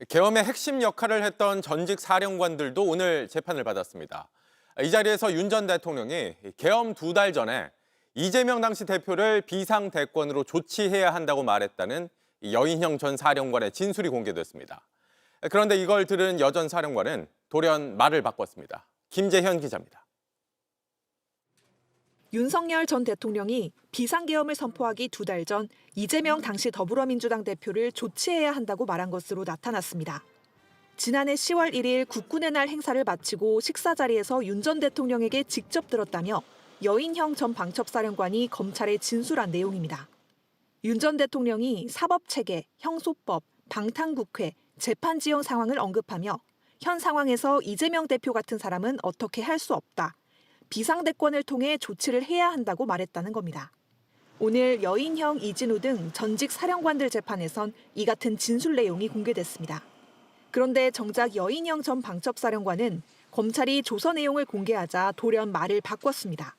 계엄의 핵심 역할을 했던 전직 사령관들도 오늘 재판을 받았습니다. 이 자리에서 윤 전 대통령이 계엄 2달 전에 이재명 당시 대표를 비상대권으로 조치해야 한다고 말했다는 여인형 전 사령관의 진술이 공개됐습니다. 그런데 이걸 들은 여 전 사령관은 돌연 말을 바꿨습니다. 김재현 기자입니다. 윤석열 전 대통령이 비상계엄을 선포하기 2달 전 이재명 당시 더불어민주당 대표를 조치해야 한다고 말한 것으로 나타났습니다. 지난해 10월 1일 국군의 날 행사를 마치고 식사 자리에서 윤 전 대통령에게 직접 들었다며 여인형 전 방첩사령관이 검찰에 진술한 내용입니다. 윤 전 대통령이 사법체계, 형소법, 방탄국회, 재판 지형 상황을 언급하며 현 상황에서 이재명 대표 같은 사람은 어떻게 할 수 없다. 비상대권을 통해 조치를 해야 한다고 말했다는 겁니다. 오늘 여인형, 이진우 등 전직 사령관들 재판에선 이 같은 진술 내용이 공개됐습니다. 그런데 정작 여인형 전 방첩사령관은 검찰이 조서 내용을 공개하자 돌연 말을 바꿨습니다.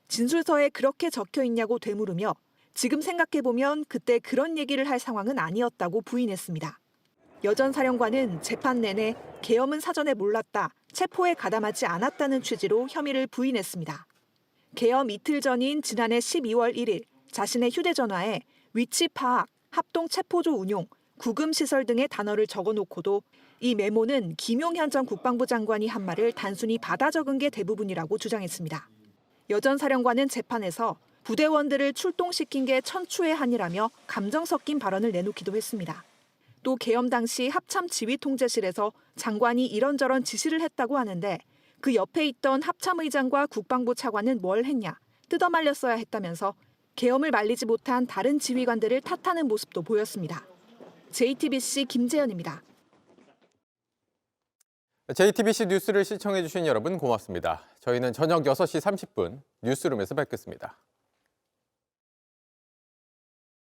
진술서에 그렇게 적혀 있냐고 되물으며 지금 생각해보면 그때 그런 얘기를 할 상황은 아니었다고 부인했습니다. 여 전 사령관은 재판 내내 계엄은 사전에 몰랐다, 체포에 가담하지 않았다는 취지로 혐의를 부인했습니다. 계엄 이틀 전인 지난해 12월 1일 자신의 휴대전화에 위치 파악, 합동 체포조 운용, 구금시설 등의 단어를 적어놓고도 이 메모는 김용현 전 국방부 장관이 한 말을 단순히 받아 적은 게 대부분이라고 주장했습니다. 여 전 사령관은 재판에서 부대원들을 출동시킨 게 천추의 한이라며 감정 섞인 발언을 내놓기도 했습니다. 또 계엄 당시 합참 지휘통제실에서 장관이 이런저런 지시를 했다고 하는데 그 옆에 있던 합참의장과 국방부 차관은 뭘 했냐, 뜯어말렸어야 했다면서 계엄을 말리지 못한 다른 지휘관들을 탓하는 모습도 보였습니다. JTBC 김재현입니다. JTBC 뉴스를 시청해주신 여러분 고맙습니다. 저희는 저녁 6시 30분 뉴스룸에서 뵙겠습니다.